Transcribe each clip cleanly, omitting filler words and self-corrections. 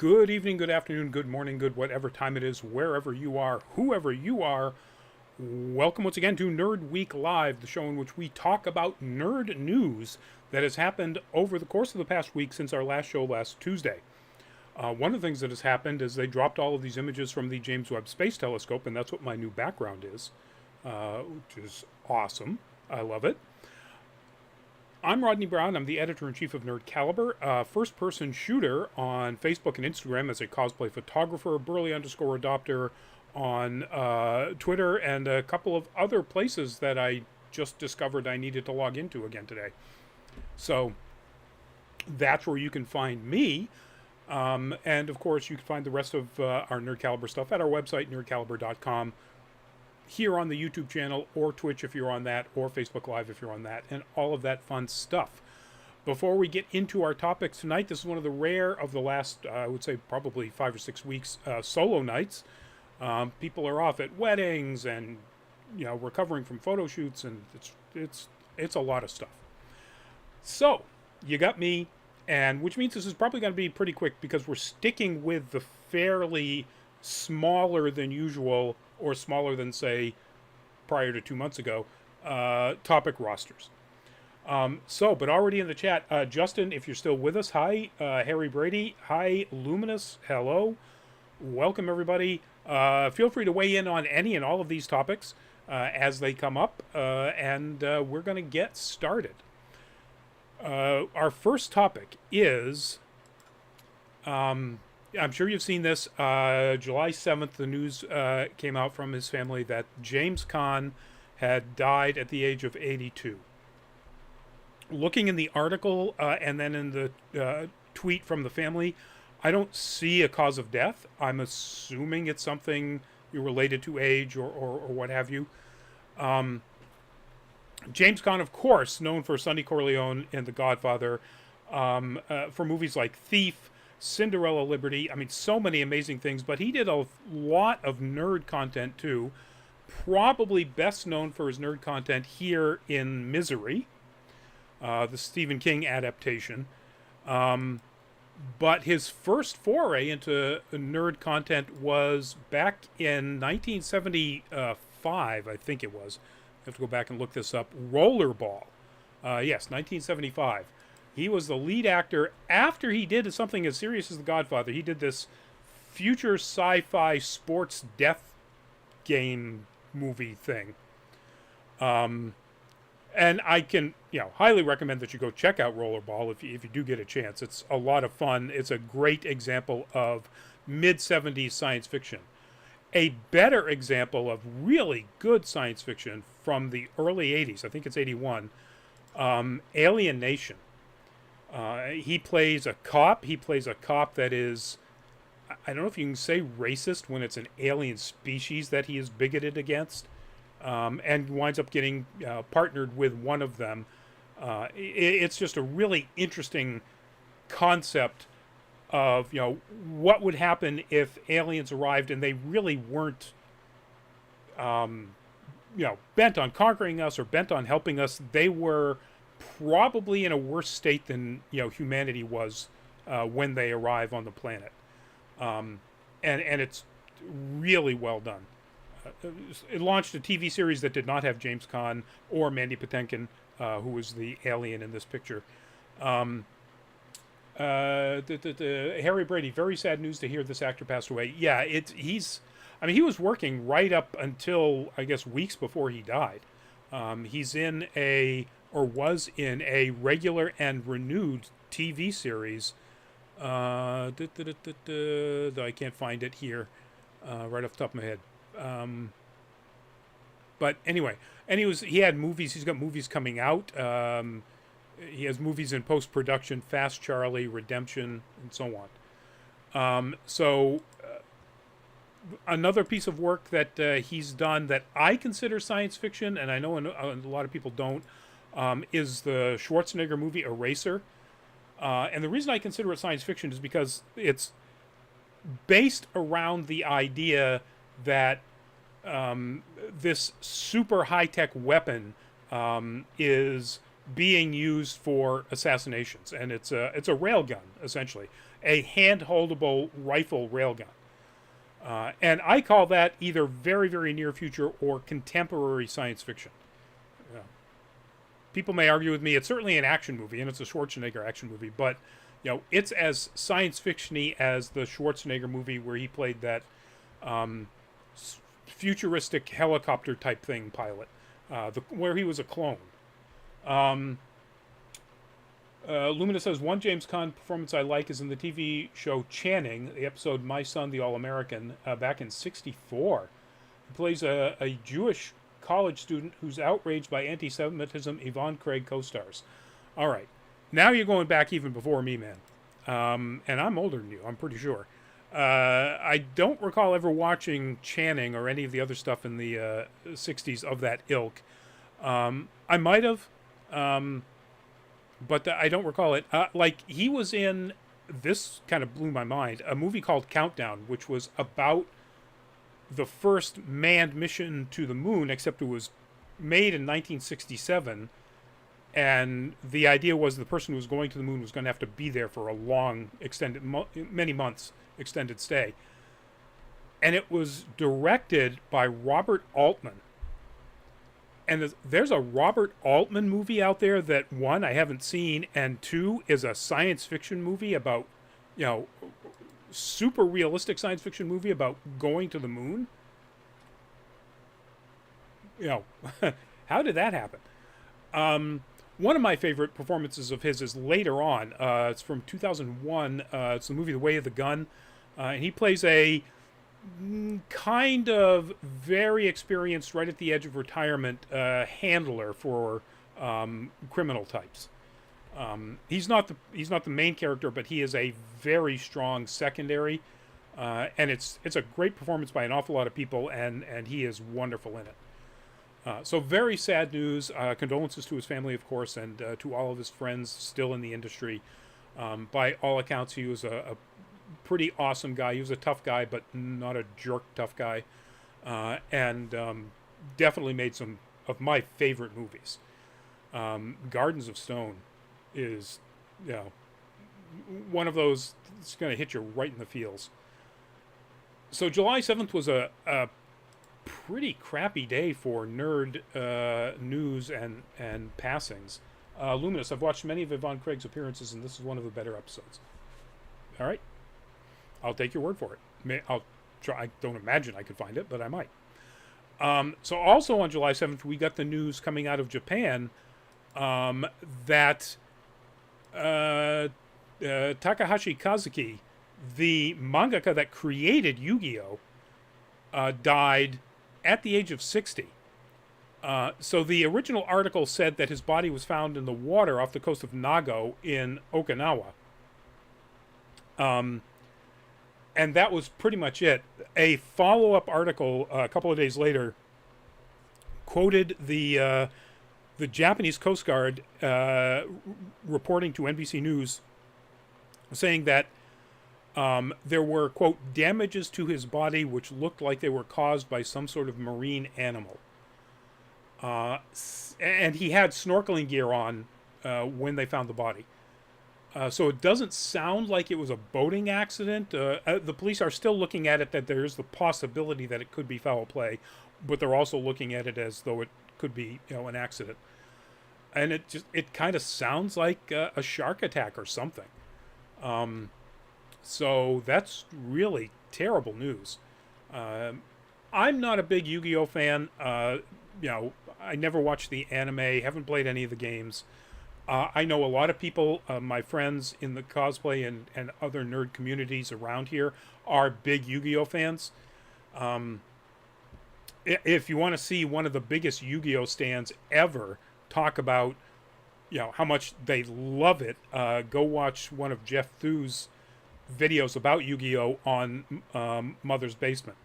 Good evening, good afternoon, good morning, good whatever time it is, wherever you are, whoever you are. Welcome once again to Nerd Week Live, the show in which we talk about nerd news that has happened over the course of the past week since our last show last Tuesday. One of the things that has happened is they dropped all of these images from the James Webb Space Telescope, and that's what my new background is, which is awesome. I love it. I'm Rodney Brown. I'm the editor-in-chief of Nerd Caliber, first-person shooter on Facebook and Instagram as a cosplay photographer, burly_adopter on Twitter, and a couple of other places that I just discovered I needed to log into again today. So that's where you can find me. And, of course, you can find the rest of our Nerd Caliber stuff at our website, nerdcaliber.com. Here on the YouTube channel, or Twitch if you're on that, or Facebook Live if you're on that, and all of that fun stuff. Before we get into our topics tonight, this is one of the rare of the last, I would say probably 5 or 6 weeks, solo nights. People are off at weddings and, recovering from photo shoots, and it's a lot of stuff. So, you got me, and which means this is probably going to be pretty quick because we're sticking with the fairly smaller than usual, or smaller than, say, prior to 2 months ago, topic rosters. But already in the chat, Justin, if you're still with us, hi. Harry Brady, hi. Luminous, hello. Welcome, everybody. Feel free to weigh in on any and all of these topics as they come up, and we're going to get started. Our first topic is... I'm sure you've seen this. July 7th, the news came out from his family that James Caan had died at the age of 82. Looking in the article and then in the tweet from the family, I don't see a cause of death. I'm assuming it's something related to age or what have you. James Caan, of course, known for Sonny Corleone and The Godfather, for movies like Thief, Cinderella Liberty, so many amazing things, but he did a lot of nerd content too. Probably best known for his nerd content here in Misery, the Stephen King adaptation. But his first foray into nerd content was back in 1975, I think it was. I have to go back and look this up. Rollerball. Yes, 1975. He was the lead actor after he did something as serious as The Godfather. He did this future sci-fi sports death game movie thing. And I can, highly recommend that you go check out Rollerball if you do get a chance. It's a lot of fun. It's a great example of mid-70s science fiction. A better example of really good science fiction from the early 80s, I think it's 81, Alien Nation. He plays a cop. He plays a cop that is, I don't know if you can say racist when it's an alien species that he is bigoted against, and winds up getting partnered with one of them. It's just a really interesting concept of, what would happen if aliens arrived and they really weren't, bent on conquering us or bent on helping us. They were probably in a worse state than humanity was when they arrive on the planet, and it's really well done. It launched a TV series that did not have James Caan or Mandy Patinkin, who was the alien in this picture. Harry Brady, very sad news to hear this actor passed away. Yeah, he was working right up until I guess weeks before he died. He's was in a regular and renewed TV series. I can't find it here right off the top of my head. But anyway, and he had movies. He's got movies coming out. He has movies in post-production, Fast Charlie, Redemption, and so on. Another piece of work that he's done that I consider science fiction, and I know a lot of people don't, is the Schwarzenegger movie Eraser. And the reason I consider it science fiction is because it's based around the idea that this super high-tech weapon is being used for assassinations, and it's a railgun, essentially, a hand-holdable rifle railgun. And I call that either very, very near future or contemporary science fiction. Yeah. People may argue with me. It's certainly an action movie, and it's a Schwarzenegger action movie, but it's as science fiction-y as the Schwarzenegger movie where he played that futuristic helicopter type thing pilot, where he was a clone. Lumina says, one James Caan performance I like is in the TV show Channing, the episode My Son, the All-American, back in '64. He plays a Jewish college student who's outraged by anti-Semitism. Yvonne Craig co-stars. All right. Now you're going back even before me, man. And I'm older than you, I'm pretty sure. I don't recall ever watching Channing or any of the other stuff in the 60s of that ilk. I might have, but I don't recall it. He was in, this kind of blew my mind, a movie called Countdown, which was about the first manned mission to the moon, except it was made in 1967. And the idea was the person who was going to the moon was going to have to be there for a long, extended, many months extended stay. And it was directed by Robert Altman. And there's a Robert Altman movie out there that, one, I haven't seen, and two, is a science fiction movie about, super realistic science fiction movie about going to the moon. How did that happen? One of my favorite performances of his is later on. It's from 2001. It's the movie The Way of the Gun. And he plays a kind of very experienced, right at the edge of retirement, handler for criminal types. He's not the main character, but he is a very strong secondary. And it's a great performance by an awful lot of people, and he is wonderful in it. So very sad news. Condolences to his family, of course, and to all of his friends still in the industry. By all accounts, he was a pretty awesome guy. He was a tough guy, but not a jerk tough guy. And definitely made some of my favorite movies. Gardens of Stone is, one of those that's going to hit you right in the feels. So July 7th was a pretty crappy day for nerd news and passings. Luminous, I've watched many of Yvonne Craig's appearances, and this is one of the better episodes. All right. I'll take your word for it. I'll try. I don't imagine I could find it, but I might. So also on July 7th, we got the news coming out of Japan that Takahashi Kazuki, the mangaka that created Yu-Gi-Oh!, died at the age of 60. So the original article said that his body was found in the water off the coast of Nago in Okinawa. And that was pretty much it. A follow-up article a couple of days later quoted the Japanese Coast Guard reporting to NBC News, saying that there were, quote, damages to his body which looked like they were caused by some sort of marine animal. And he had snorkeling gear on when they found the body. So it doesn't sound like it was a boating accident. The police are still looking at it that there's the possibility that it could be foul play, but they're also looking at it as though it could be, an accident. And it kind of sounds like a shark attack or something. So that's really terrible news. I'm not a big Yu-Gi-Oh fan. I never watched the anime, haven't played any of the games. I know a lot of people, my friends in the cosplay and other nerd communities around here are big Yu-Gi-Oh fans. If you want to see one of the biggest Yu-Gi-Oh stands ever talk about, how much they love it, go watch one of Jeff Thu's videos about Yu-Gi-Oh on Mother's Basement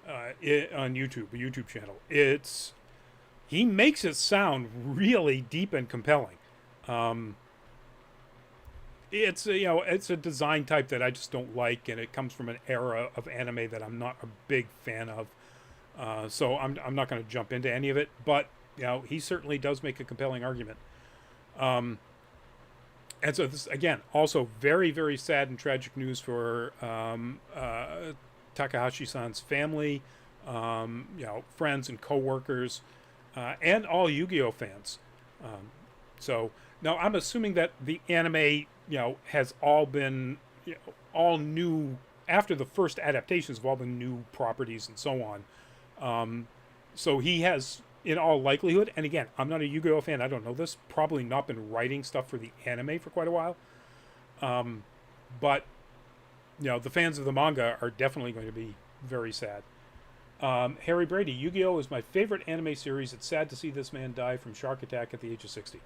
on YouTube, a YouTube channel. He makes it sound really deep and compelling. It's a design type that I just don't like, and it comes from an era of anime that I'm not a big fan of. So I'm not going to jump into any of it, but he certainly does make a compelling argument. And so this, again, also very, very sad and tragic news for Takahashi-san's family, friends and coworkers, and all Yu-Gi-Oh fans. So now I'm assuming that the anime, has all been, all new after the first adaptations of all the new properties and so on. So he has, in all likelihood, and again, I'm not a Yu-Gi-Oh fan, I don't know this, probably not been writing stuff for the anime for quite a while. But, the fans of the manga are definitely going to be very sad. Harry Brady, Yu-Gi-Oh is my favorite anime series. It's sad to see this man die from shark attack at the age of 60.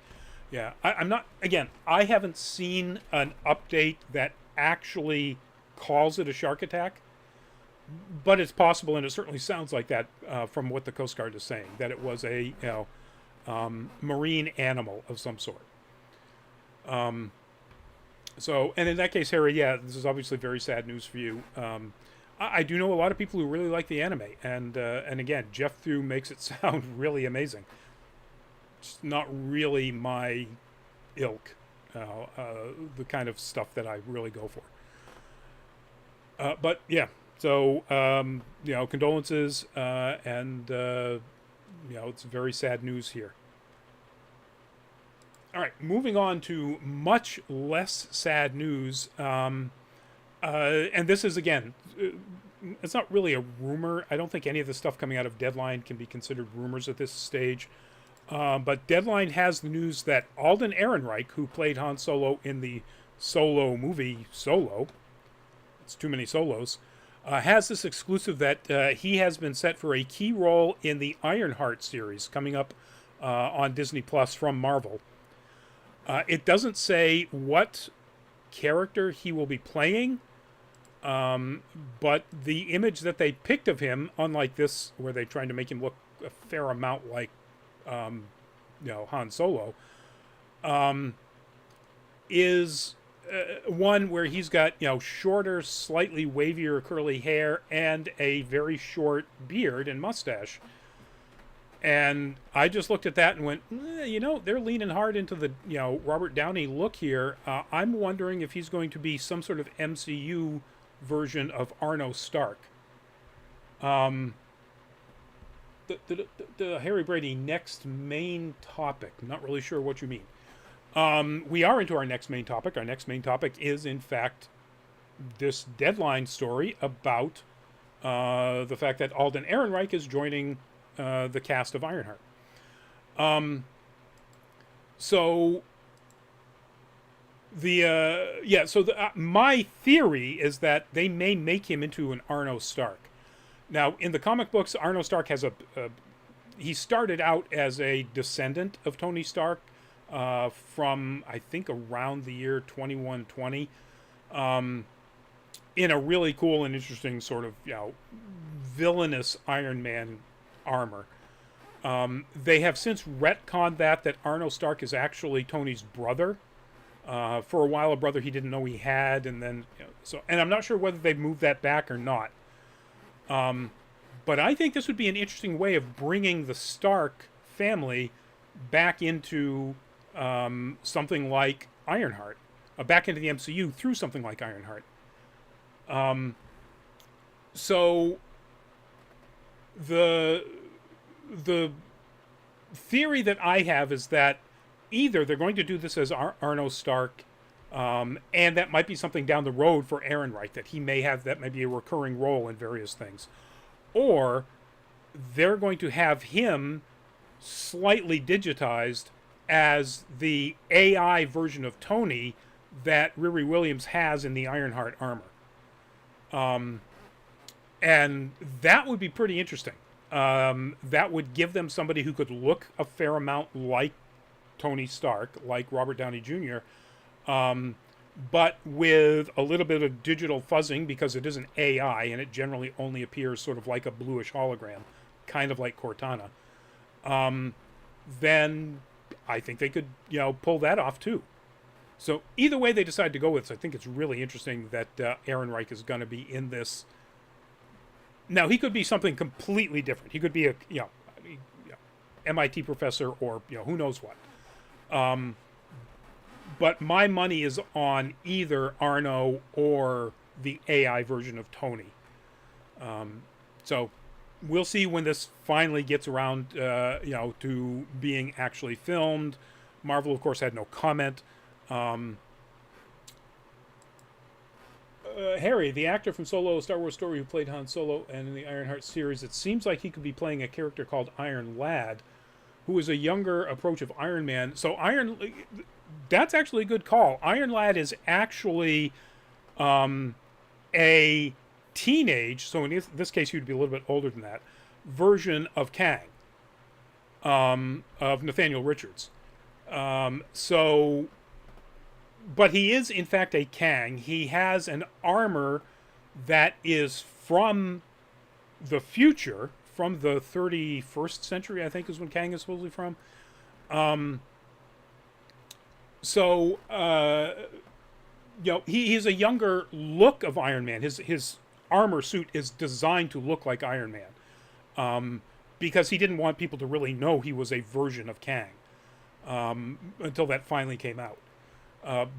Yeah, I'm not, again, I haven't seen an update that actually calls it a shark attack. But it's possible, and it certainly sounds like that from what the Coast Guard is saying, that it was a marine animal of some sort. So, and in that case, Harry, yeah, this is obviously very sad news for you. I do know a lot of people who really like the anime, and again, Jeff Thew makes it sound really amazing. It's not really my ilk, the kind of stuff that I really go for. But yeah. So, condolences, and, it's very sad news here. All right, moving on to much less sad news. And this is, again, it's not really a rumor. I don't think any of the stuff coming out of Deadline can be considered rumors at this stage. But Deadline has the news that Alden Ehrenreich, who played Han Solo in the Solo movie Solo, it's too many solos, has this exclusive that he has been set for a key role in the Ironheart series coming up on Disney Plus from Marvel. It doesn't say what character he will be playing, but the image that they picked of him, unlike this, where they're trying to make him look a fair amount like, Han Solo, is one where he's got, shorter, slightly wavier curly hair and a very short beard and mustache. And I just looked at that and went, they're leaning hard into the, Robert Downey look here. I'm wondering if he's going to be some sort of MCU version of Arno Stark. The Harry Brady next main topic. Not really sure what you mean. We are into our next main topic. Our next main topic is, in fact, this Deadline story about the fact that Alden Ehrenreich is joining the cast of Ironheart. My theory is that they may make him into an Arno Stark. Now, in the comic books, Arno Stark has he started out as a descendant of Tony Stark, from, I think, around the year 2120, in a really cool and interesting sort of, villainous Iron Man armor. They have since retconned that Arno Stark is actually Tony's brother. For a while, a brother he didn't know he had, and then, and I'm not sure whether they've moved that back or not. But I think this would be an interesting way of bringing the Stark family back into something like Ironheart, back into the MCU through something like Ironheart. So the theory that I have is that either they're going to do this as Arno Stark, and that might be something down the road for Ehrenreich, that he may have, that may be a recurring role in various things, or they're going to have him slightly digitized as the AI version of Tony that Riri Williams has in the Ironheart armor. And that would be pretty interesting. That would give them somebody who could look a fair amount like Tony Stark, like Robert Downey Jr., but with a little bit of digital fuzzing, because it is an AI and it generally only appears sort of like a bluish hologram, kind of like Cortana. Then I think they could, pull that off too. So either way they decide to go with this, I think it's really interesting that Ehrenreich is going to be in this. Now, he could be something completely different. He could be a MIT professor, or who knows what. But my money is on either Arno or the AI version of Tony. So we'll see when this finally gets around, to being actually filmed. Marvel, of course, had no comment. Harry, the actor from Solo, Star Wars Story, who played Han Solo and in the Ironheart series, it seems like he could be playing a character called Iron Lad, who is a younger approach of Iron Man. So that's actually a good call. Iron Lad is actually a teenage, so in this case you'd be a little bit older than that, version of Kang, of Nathaniel Richards. But he is in fact a Kang. He has an armor that is from the future, from the 31st century, I think is when Kang is supposedly from. He has a younger look of Iron Man. His armor suit is designed to look like Iron Man, because he didn't want people to really know he was a version of Kang, until that finally came out.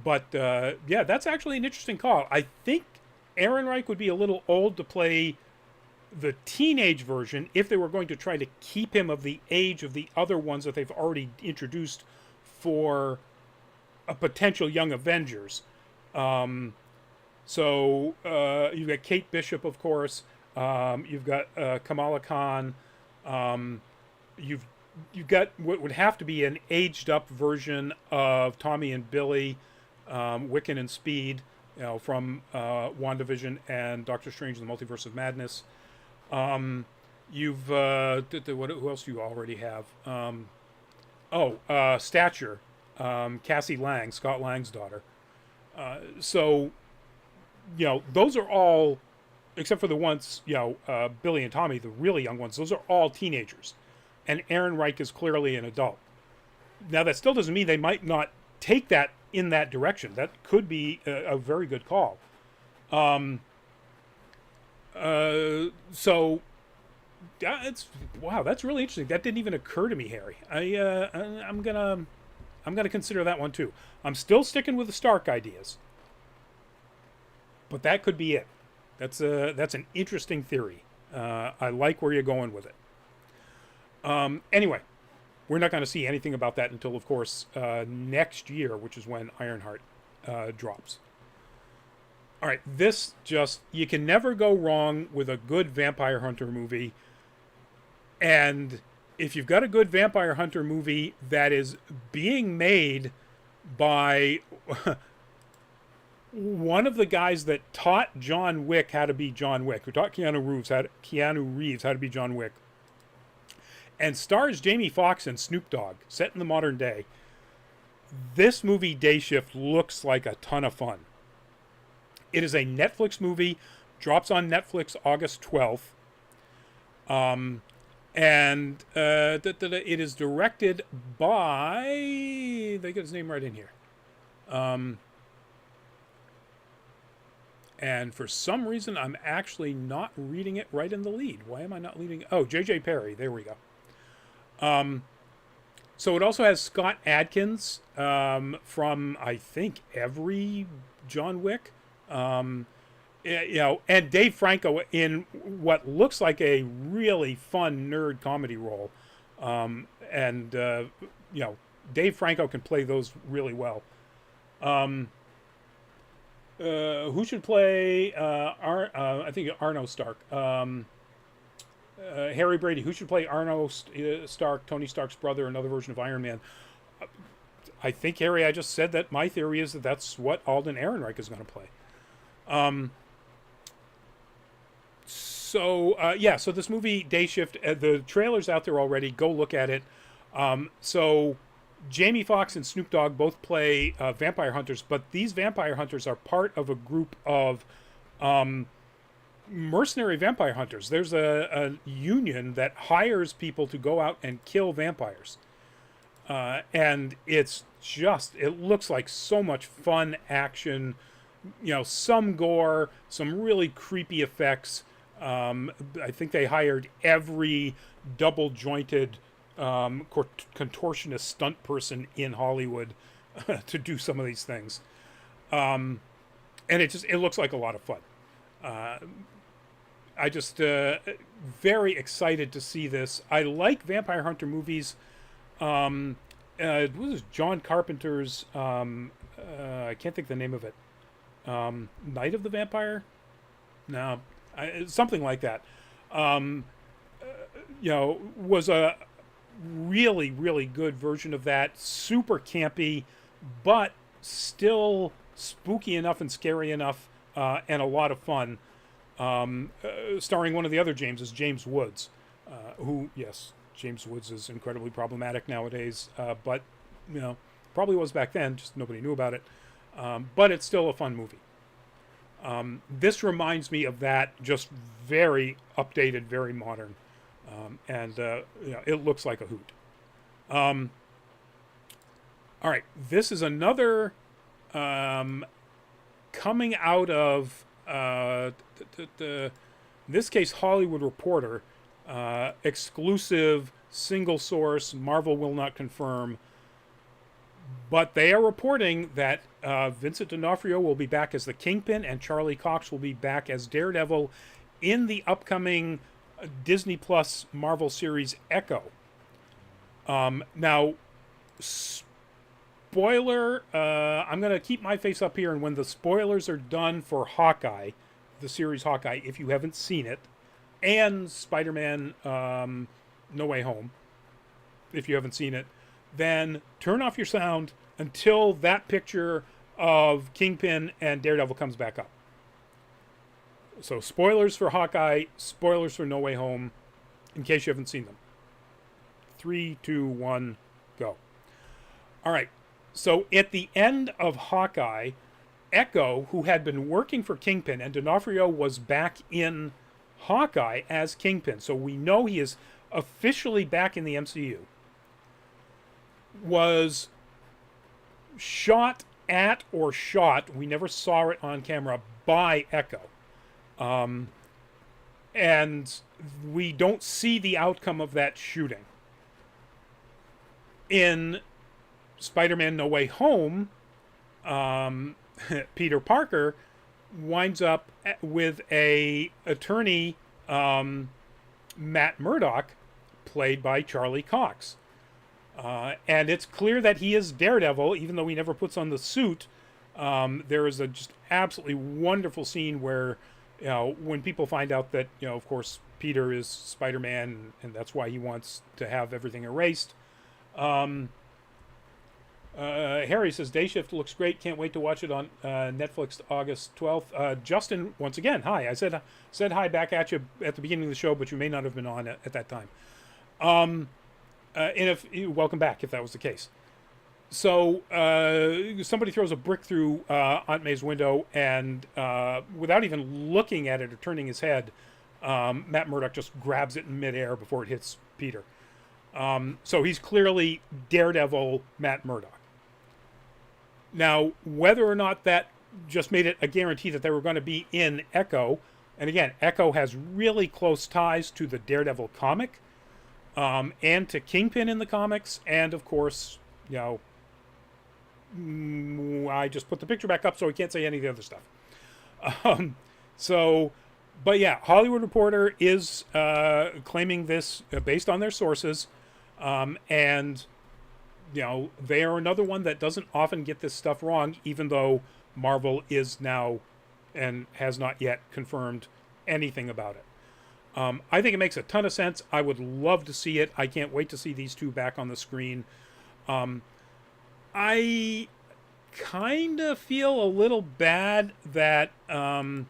That's actually an interesting call. I think Ehrenreich would be a little old to play the teenage version if they were going to try to keep him of the age of the other ones that they've already introduced for a potential Young Avengers. You've got Kate Bishop, of course. You've got Kamala Khan. You've got what would have to be an aged up version of Tommy and Billy, Wiccan and Speed, from WandaVision and Doctor Strange and the Multiverse of Madness. Who else do you already have? Stature, Cassie Lang, Scott Lang's daughter. Those are all, except for the ones, Billy and Tommy, the really young ones, those are all teenagers. And Ehrenreich is clearly an adult. Now, that still doesn't mean they might not take that in that direction. That could be a very good call. That's really interesting. That didn't even occur to me, Harry. I'm gonna consider that one too. I'm still sticking with the Stark ideas, but that could be it. That's an interesting theory. I like where you're going with it. Anyway, we're not going to see anything about that until, of course, next year, which is when Ironheart drops. All right, you can never go wrong with a good Vampire Hunter movie. And if you've got a good Vampire Hunter movie that is being made by one of the guys that taught John Wick how to be John Wick, who taught Keanu Reeves how to be John Wick, and stars Jamie Foxx and Snoop Dogg, set in the modern day, this movie, Day Shift, looks like a ton of fun. It is a Netflix movie, drops on Netflix August 12th. It is directed by, they get his name right in here. And for some reason, I'm actually not reading it right in the lead. Why am I not leading? Oh, J.J. Perry. There we go. So it also has Scott Adkins from, I think, every John Wick. And Dave Franco in what looks like a really fun nerd comedy role. Dave Franco can play those really well. Who should play I think Arno Stark. Harry Brady. Who should play Arno Stark, Tony Stark's brother, another version of Iron Man? I think, Harry, I just said that my theory is that that's what Alden Ehrenreich is going to play. So this movie, Day Shift, the trailer's out there already. Go look at it. So Jamie Foxx and Snoop Dogg both play vampire hunters, but these vampire hunters are part of a group of mercenary vampire hunters. There's a union that hires people to go out and kill vampires. And it looks like so much fun action, some gore, some really creepy effects. I think they hired every double jointed contortionist stunt person in Hollywood to do some of these things. And it looks like a lot of fun. I just very excited to see this. I like Vampire Hunter movies. What was John Carpenter's? I can't think of the name of it. Night of the Vampire? No, something like that. Was a really, really good version of that. Super campy, but still spooky enough and scary enough, and a lot of fun. Starring one of the other Jameses, James Woods, who, yes, James Woods is incredibly problematic nowadays, but, probably was back then, just nobody knew about it. But it's still a fun movie. This reminds me of that, just very updated, very modern. And it looks like a hoot. All right, this is another coming out of, in this case, Hollywood Reporter, exclusive, single source, Marvel will not confirm, but they are reporting that Vincent D'Onofrio will be back as the Kingpin and Charlie Cox will be back as Daredevil in the upcoming Disney Plus Marvel series Echo. Now, spoiler, I'm going to keep my face up here, and when the spoilers are done for Hawkeye, the series Hawkeye, if you haven't seen it, and Spider-Man No Way Home, if you haven't seen it, then turn off your sound until that picture of Kingpin and Daredevil comes back up. So spoilers for Hawkeye, spoilers for No Way Home, in case you haven't seen them. 3, 2, 1, go. All right. So at the end of Hawkeye, Echo, who had been working for Kingpin, and D'Onofrio was back in Hawkeye as Kingpin, so we know he is officially back in the MCU, was shot at or shot, we never saw it on camera, by Echo. And we don't see the outcome of that shooting. In Spider-Man No Way Home, Peter Parker winds up with a attorney, Matt Murdock, played by Charlie Cox. And it's clear that he is Daredevil, even though he never puts on the suit. There is a just absolutely wonderful scene where, when people find out that, of course, Peter is Spider-Man, and that's why he wants to have everything erased. Harry says, Day Shift looks great. Can't wait to watch it on Netflix August 12th. Justin, once again, hi. I said hi back at you at the beginning of the show, but you may not have been on at that time. And welcome back if that was the case. So somebody throws a brick through Aunt May's window, and without even looking at it or turning his head, Matt Murdock just grabs it in midair before it hits Peter. So he's clearly Daredevil Matt Murdock. Now, whether or not that just made it a guarantee that they were going to be in Echo, and again, Echo has really close ties to the Daredevil comic, and to Kingpin in the comics, and of course, I just put the picture back up so I can't say any of the other stuff. But yeah, Hollywood Reporter is claiming this based on their sources, and they are another one that doesn't often get this stuff wrong, even though Marvel is now and has not yet confirmed anything about it. I think it makes a ton of sense. I would love to see it. I can't wait to see these two back on the screen. I kind of feel a little bad that Alaqua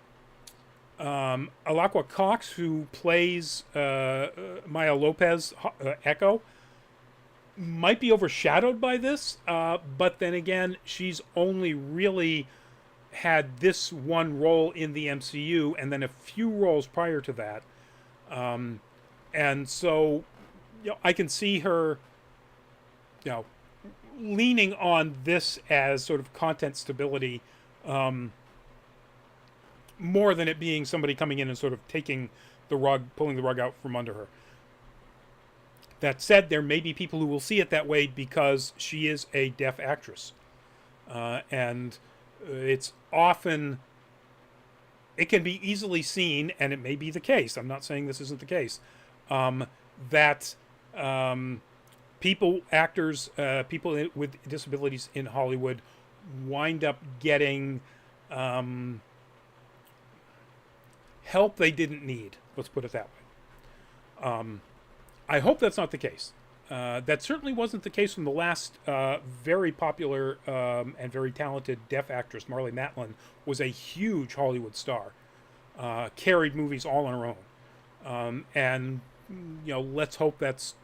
Cox, who plays Maya Lopez Echo, might be overshadowed by this, but then again, she's only really had this one role in the MCU and then a few roles prior to that. And so, I can see her, leaning on this as sort of content stability, more than it being somebody coming in and sort of pulling the rug out from under her. That said, there may be people who will see it that way because she is a deaf actress. And it's often, it can be easily seen, and it may be the case, I'm not saying this isn't the case, that actors, people with disabilities in Hollywood wind up getting help they didn't need. Let's put it that way. I hope that's not the case. That certainly wasn't the case when the last very popular and very talented deaf actress, Marlee Matlin, was a huge Hollywood star. Carried movies all on her own. And, let's hope that's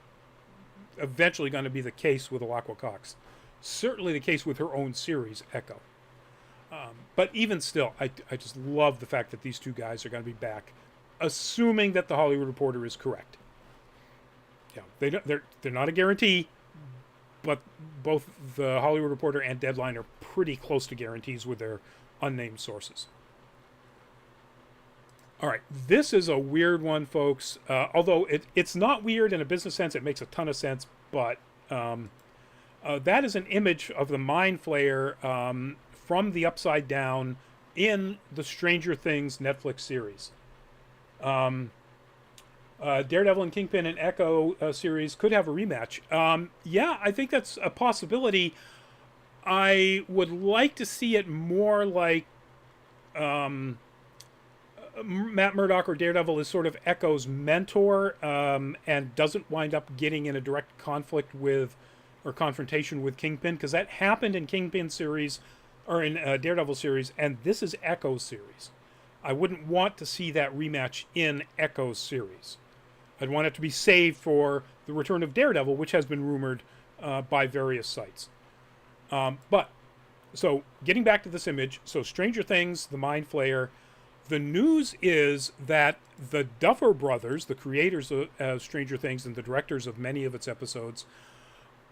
eventually going to be the case with Alaqua Cox. Certainly the case with her own series, Echo. But even still, I just love the fact that these two guys are going to be back, assuming that the Hollywood Reporter is correct. They're not a guarantee, but both the Hollywood Reporter and Deadline are pretty close to guarantees with their unnamed sources. All right, this is a weird one, folks. Although it's not weird in a business sense, it makes a ton of sense. But that is an image of the Mind Flayer from the Upside Down in the Stranger Things Netflix series. Daredevil and Kingpin and Echo series could have a rematch. Yeah, I think that's a possibility. I would like to see it more like Matt Murdock or Daredevil is sort of Echo's mentor and doesn't wind up getting in a direct conflict with or confrontation with Kingpin, because that happened in Kingpin series or in Daredevil series, and this is Echo's series. I wouldn't want to see that rematch in Echo's series. I'd want it to be saved for the return of Daredevil, which has been rumored by various sites. But, so getting back to this image, so Stranger Things, the Mind Flayer, the news is that the Duffer Brothers, the creators of Stranger Things and the directors of many of its episodes,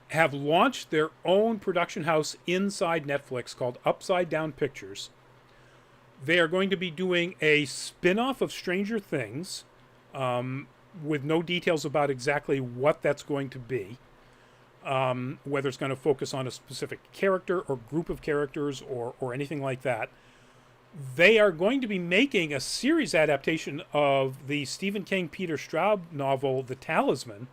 have launched their own production house inside Netflix called Upside Down Pictures. They are going to be doing a spin-off of Stranger Things, with no details about exactly what that's going to be. Whether it's going to focus on a specific character or group of characters or anything like that. They are going to be making a series adaptation of the Stephen King, Peter Straub novel, The Talisman,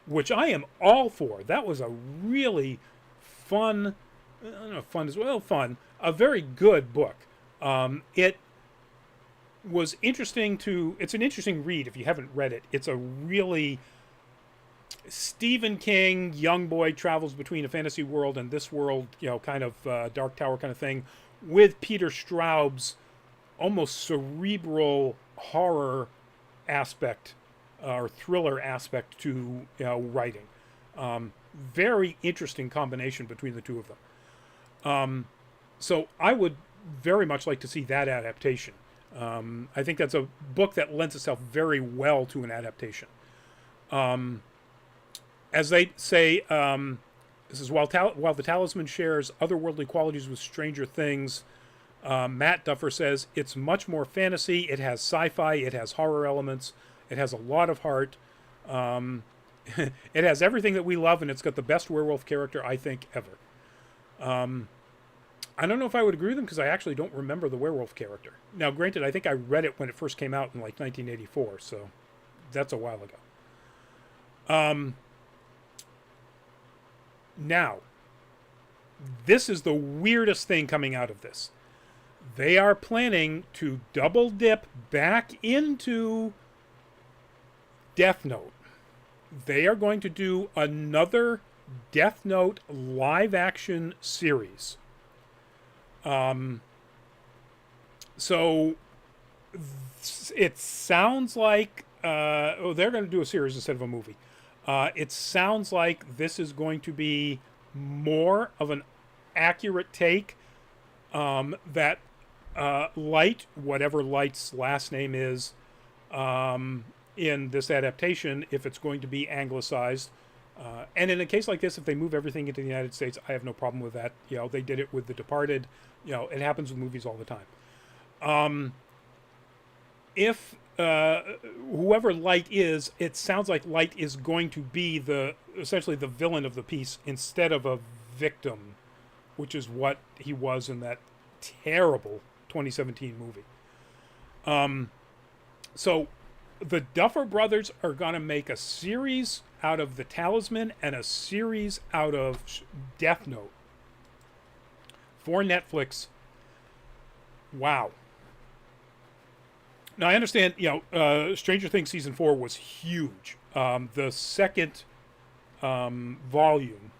which I am all for. That was a really fun, I don't know, fun as well, fun, a very good book. It was interesting it's an interesting read if you haven't read it. It's a really Stephen King, young boy travels between a fantasy world and this world, kind of Dark Tower kind of thing, with Peter Straub's almost cerebral horror aspect or thriller aspect to writing. Very interesting combination between the two of them. So I would very much like to see that adaptation. I think that's a book that lends itself very well to an adaptation. As they say, this is while The Talisman shares otherworldly qualities with Stranger Things, Matt Duffer says it's much more fantasy. It has sci-fi. It has horror elements. It has a lot of heart. It has everything that we love, and it's got the best werewolf character, I think, ever. I don't know if I would agree with them because I actually don't remember the werewolf character. Now, granted, I think I read it when it first came out in like 1984, so that's a while ago. Now, this is the weirdest thing coming out of this. They are planning to double dip back into Death Note. They are going to do another Death Note live action series. So it sounds like they're going to do a series instead of a movie. It sounds like this is going to be more of an accurate take that Light, whatever Light's last name is, in this adaptation, if it's going to be anglicized. And in a case like this, if they move everything into the United States, I have no problem with that. They did it with The Departed. It happens with movies all the time. If whoever Light is, it sounds like Light is going to be essentially the villain of the piece instead of a victim, which is what he was in that terrible 2017 movie. So the Duffer Brothers are going to make a series out of The Talisman and a series out of Death Note for Netflix. Wow. Now, I understand, Stranger Things Season 4 was huge. The second volume,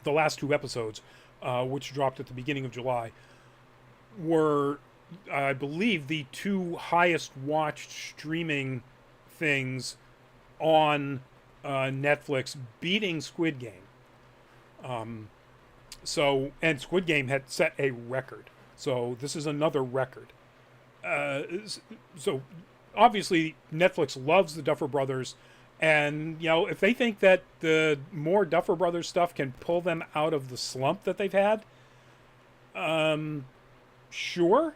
the last 2 episodes, which dropped at the beginning of July, were, I believe, the 2 highest watched streaming things on Netflix, beating Squid Game. And Squid Game had set a record. So this is another record. So obviously Netflix loves the Duffer Brothers, and if they think that the more Duffer Brothers stuff can pull them out of the slump that they've had, sure.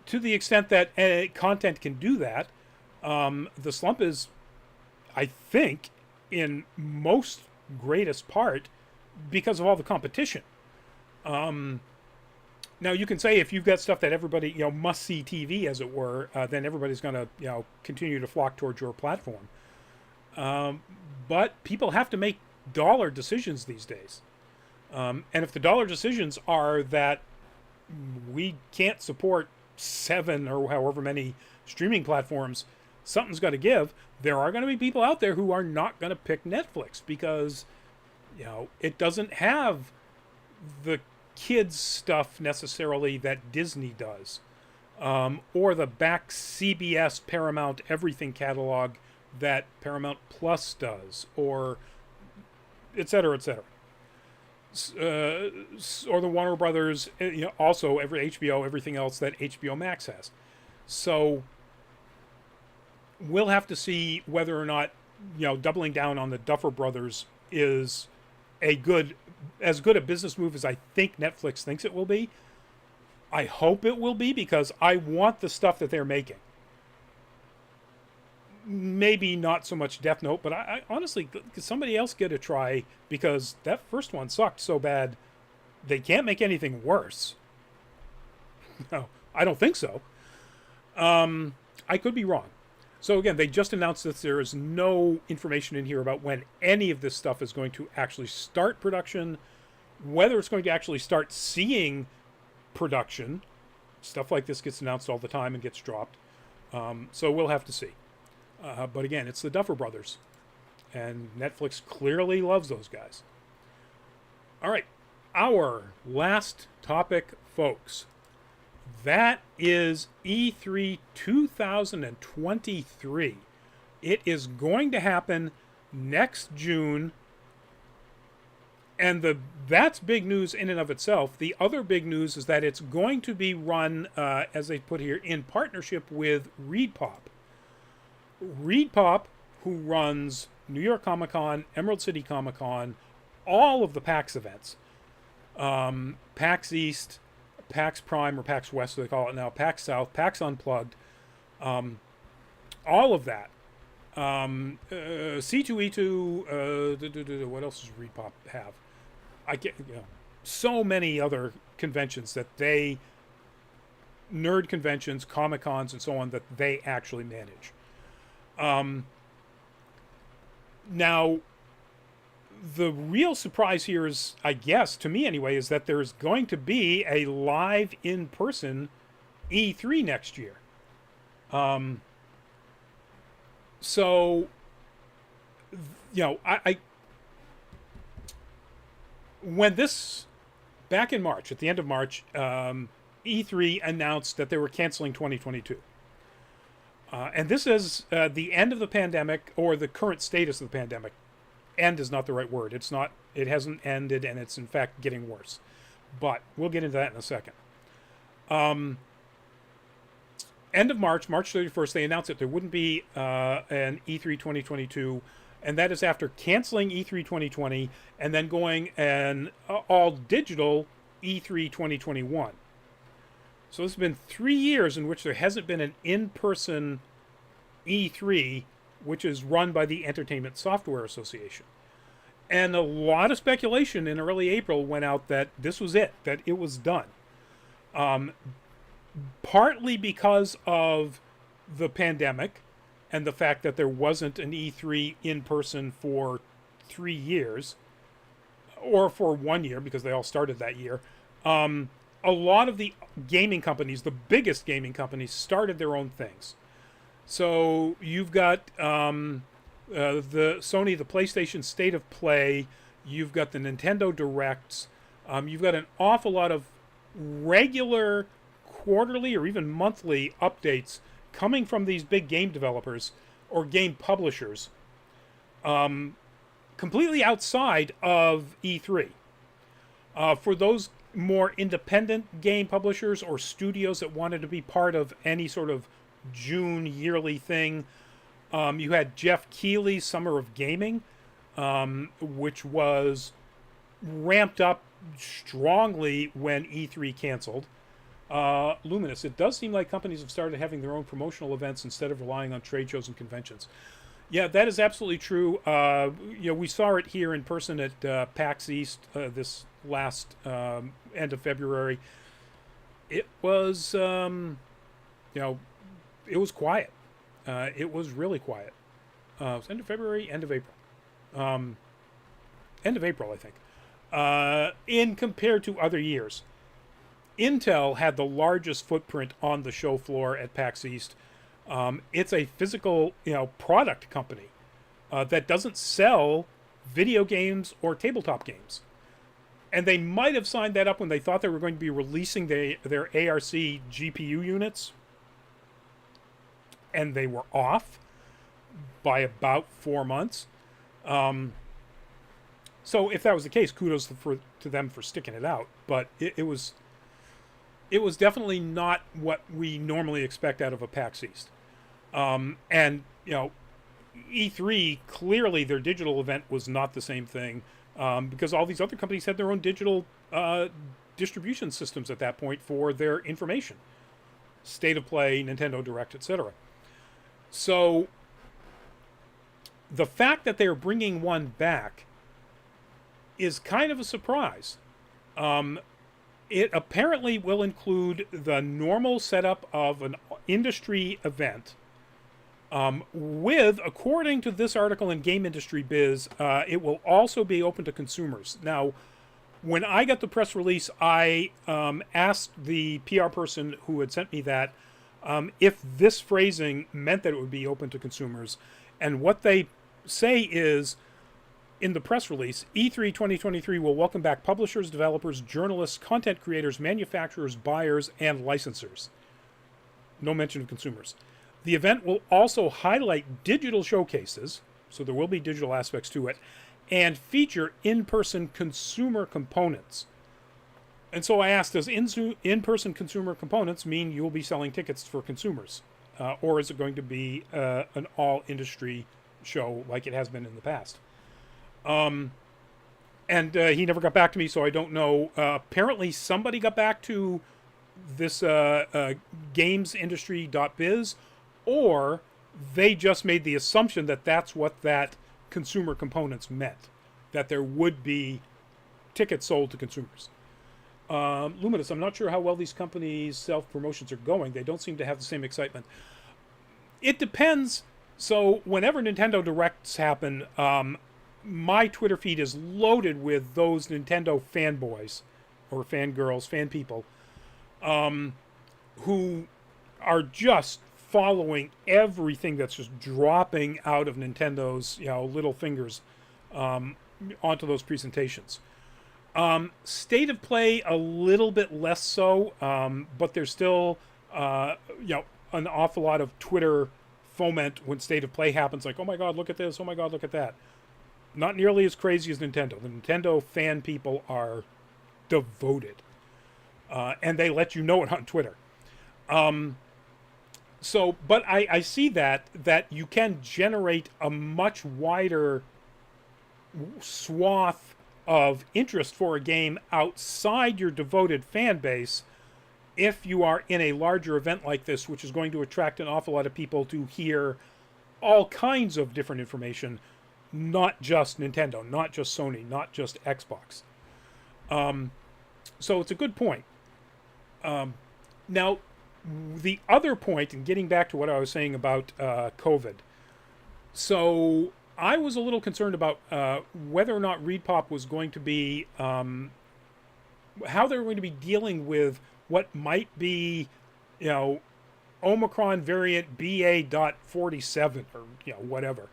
To the extent that content can do that, the slump is, I think, in most greatest part because of all the competition. Now, you can say if you've got stuff that everybody, must see TV, as it were, then everybody's going to, continue to flock towards your platform. But people have to make dollar decisions these days. And if the dollar decisions are that we can't support 7 or however many streaming platforms, something's got to give. There are going to be people out there who are not going to pick Netflix because, it doesn't have the kids stuff necessarily that Disney does, or the back CBS Paramount everything catalog that Paramount Plus does, or et cetera, or the Warner Brothers, also every HBO, everything else that HBO Max has. So we'll have to see whether or not doubling down on the Duffer Brothers is as good a business move as I think Netflix thinks it will be. I hope it will be, because I want the stuff that they're making. Maybe not so much Death Note, but I honestly, could somebody else get a try, because that first one sucked so bad they can't make anything worse. No, I don't think so. I could be wrong. So again, they just announced that there is no information in here about when any of this stuff is going to actually start production, whether it's going to actually start seeing production. Stuff like this gets announced all the time and gets dropped. So we'll have to see. But again, it's the Duffer Brothers, and Netflix clearly loves those guys. All right, our last topic, folks. That is E3 2023. It is going to happen next June, and that's big news in and of itself. The other big news is that it's going to be run, as they put here, in partnership with ReedPop. ReedPop, who runs New York Comic Con, Emerald City Comic Con, all of the PAX events, PAX East, PAX Prime, or PAX West, they call it now, PAX South, PAX Unplugged, all of that. C2E2, what else does ReedPop have? I get, so many other conventions nerd conventions, Comic Cons, and so on, that they actually manage. Now, the real surprise here is, I guess, to me anyway, is that there's going to be a live in-person E3 next year. So, when this, back in March, at the end of March, E3 announced that they were canceling 2022. And this is the end of the pandemic, or the current status of the pandemic. End is not the right word. It hasn't ended, and it's in fact getting worse. But we'll get into that in a second. End of March 31st, they announced that there wouldn't be an E3 2022, and that is after canceling E3 2020 and then going an all digital E3 2021. So it's been 3 years in which there hasn't been an in-person E3, which is run by the Entertainment Software Association. And a lot of speculation in early April went out that this was it, that it was done. Um, Partly because of the pandemic and the fact that there wasn't an E3 in person for 3 years, or for 1 year because they all started that year. A lot of the gaming companies, the biggest gaming companies, started their own things. So you've got the Sony, the PlayStation State of Play. You've got the Nintendo Directs. You've got an awful lot of regular quarterly or even monthly updates coming from these big game developers or game publishers, completely outside of E3. For those more independent game publishers or studios that wanted to be part of any sort of June yearly thing, you had Jeff Keighley's Summer of Gaming, which was ramped up strongly when E3 canceled. Luminous, it does seem like companies have started having their own promotional events instead of relying on trade shows and conventions. Yeah, that is absolutely true. We saw it here in person at PAX East this last end of February. It was, it was quiet. It was really quiet. It was end of February, end of April. End of April, I think. In compared to other years. Intel had the largest footprint on the show floor at PAX East. It's a physical, product company that doesn't sell video games or tabletop games. And they might have signed that up when they thought they were going to be releasing their ARC GPU units. And they were off by about 4 months. So if that was the case, kudos to them for sticking it out. But it was definitely not what we normally expect out of a PAX East. And E3, clearly their digital event was not the same thing, because all these other companies had their own digital distribution systems at that point for their information. State of Play, Nintendo Direct, etc. So the fact that they're bringing one back is kind of a surprise. It apparently will include the normal setup of an industry event, with, according to this article in Game Industry Biz, it will also be open to consumers. Now, when I got the press release, I asked the PR person who had sent me that if this phrasing meant that it would be open to consumers. And what they say is, in the press release, E3 2023 will welcome back publishers, developers, journalists, content creators, manufacturers, buyers, and licensors. No mention of consumers. The event will also highlight digital showcases, so there will be digital aspects to it, and feature in-person consumer components. And so I asked, does in-person consumer components mean you will be selling tickets for consumers? Or is it going to be an all-industry show like it has been in the past? And he never got back to me, so I don't know. Apparently somebody got back to this gamesindustry.biz, or they just made the assumption that that's what that consumer components meant, that there would be tickets sold to consumers. Luminous, I'm not sure how well these companies' self-promotions are going. They don't seem to have the same excitement. It depends. So whenever Nintendo Directs happen, my Twitter feed is loaded with those Nintendo fanboys or fangirls, fan people, who are just following everything that's just dropping out of Nintendo's little fingers onto those presentations. State of Play a little bit less so, but there's still an awful lot of Twitter foment when State of Play happens, like, oh my god, look at this, oh my god, look at that. Not nearly as crazy as Nintendo. The Nintendo fan people are devoted, and they let you know it on Twitter. But I see that you can generate a much wider swath of interest for a game outside your devoted fan base if you are in a larger event like this, which is going to attract an awful lot of people to hear all kinds of different information not just Nintendo, not just Sony, not just Xbox. So it's a good point. Now, the other point, and getting back to what I was saying about COVID, so I was a little concerned about whether or not ReedPop was going to be, how they were going to be dealing with what might be, Omicron variant BA.47 or whatever,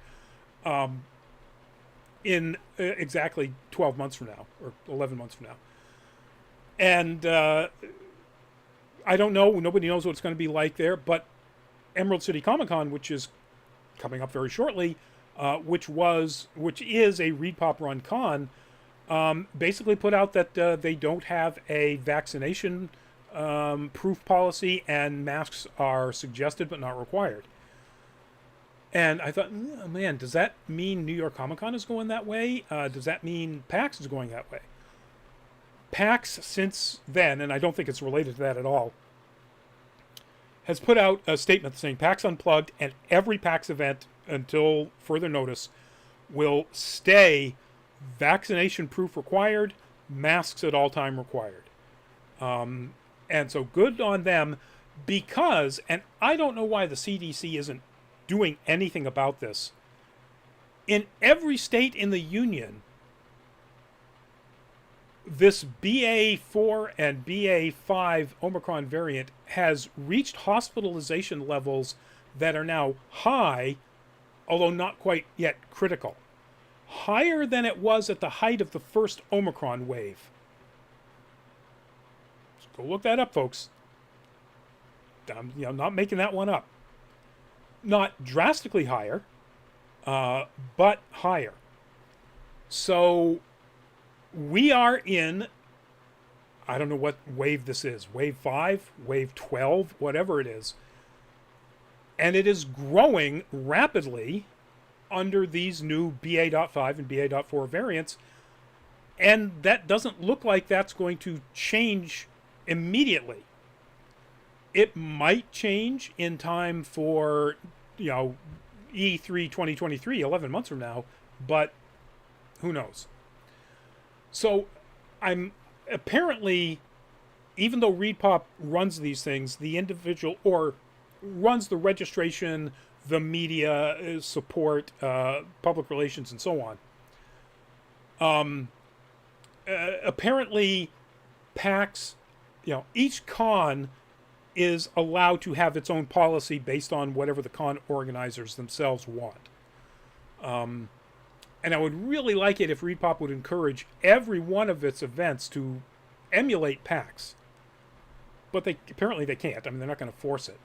in exactly 12 months from now or 11 months from now, and I don't know. Nobody knows what it's going to be like there, but Emerald City Comic Con, which is coming up very shortly, which is a ReedPop run con, basically put out that they don't have a vaccination proof policy and masks are suggested but not required. And I thought, oh, man, does that mean New York Comic Con is going that way? Does that mean PAX is going that way? PAX, since then, and I don't think it's related to that at all, has put out a statement saying PAX Unplugged and every PAX event until further notice will stay vaccination proof required, masks at all time required. And so good on them, because, and I don't know why the CDC isn't doing anything about this, in every state in the union, this BA4 and BA5 Omicron variant has reached hospitalization levels that are now high, although not quite yet critical. Higher than it was at the height of the first Omicron wave. Just go look that up, folks. I'm not making that one up. Not drastically higher, but higher. So we are in, I don't know what wave this is, wave 5, wave 12, whatever it is. And it is growing rapidly under these new BA.5 and BA.4 variants. And that doesn't look like that's going to change immediately. It might change in time for, E3 2023, 11 months from now, but who knows? So I'm apparently, even though ReedPop runs these things, the individual, or runs the registration, the media support, public relations, and so on. Apparently, PAX, each con is allowed to have its own policy based on whatever the con organizers themselves want. And I would really like it if ReedPop would encourage every one of its events to emulate PAX. But apparently they can't. I mean, they're not going to force it.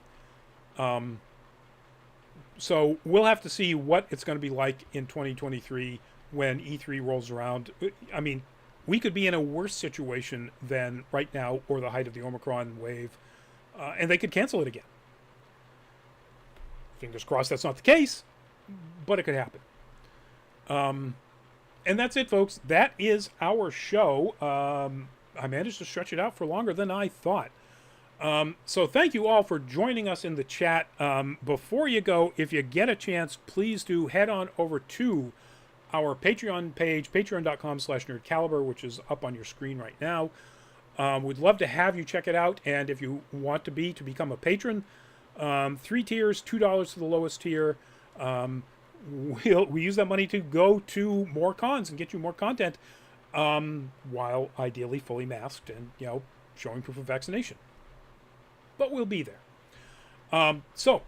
So we'll have to see what it's going to be like in 2023 when E3 rolls around. I mean, we could be in a worse situation than right now or the height of the Omicron wave, and they could cancel it again. Fingers crossed that's not the case, but it could happen. And that's it, folks. That is our show. I managed to stretch it out for longer than I thought. So thank you all for joining us in the chat. Before you go, if you get a chance, please do head on over to our Patreon page, patreon.com/nerdcaliber, which is up on your screen right now. We'd love to have you check it out. And if you want to become a patron, 3 tiers, $2 to the lowest tier. We use that money to go to more cons and get you more content, while ideally fully masked and, showing proof of vaccination. But we'll be there. So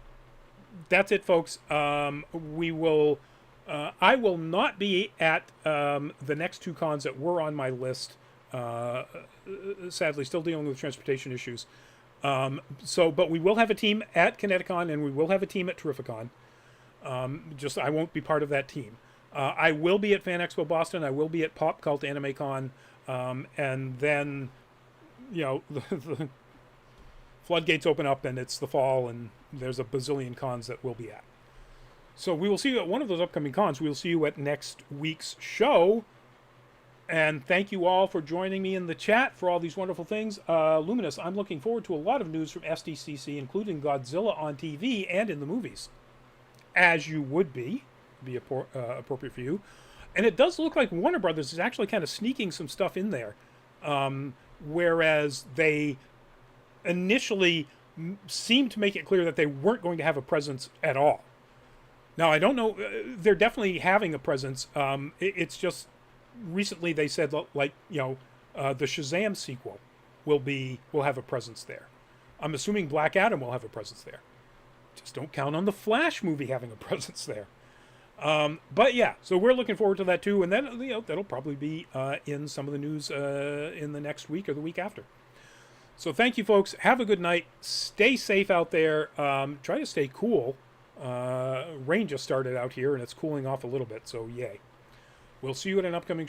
that's it, folks. We will. I will not be at the next 2 cons that were on my list. Sadly, still dealing with transportation issues. But we will have a team at Kineticon and we will have a team at Terrificon. I won't be part of that team. I will be at Fan Expo Boston. I will be at Pop Cult Anime Con. And then, the floodgates open up and it's the fall and there's a bazillion cons that we'll be at. So we will see you at one of those upcoming cons. We'll see you at next week's show. And thank you all for joining me in the chat for all these wonderful things. Luminous, I'm looking forward to a lot of news from SDCC, including Godzilla on TV and in the movies. As you would be. be appropriate for you. And it does look like Warner Brothers is actually kind of sneaking some stuff in there, whereas they initially seemed to make it clear that they weren't going to have a presence at all. Now, I don't know. They're definitely having a presence. It's just recently they said, like, the Shazam sequel will have a presence there. I'm assuming Black Adam will have a presence there. Just don't count on the Flash movie having a presence there. But yeah, so we're looking forward to that too, and then that'll probably be in some of the news in the next week or the week after. So thank you, folks. Have a good night. Stay safe out there. Try to stay cool. Rain just started out here, and it's cooling off a little bit, so yay. We'll see you at an upcoming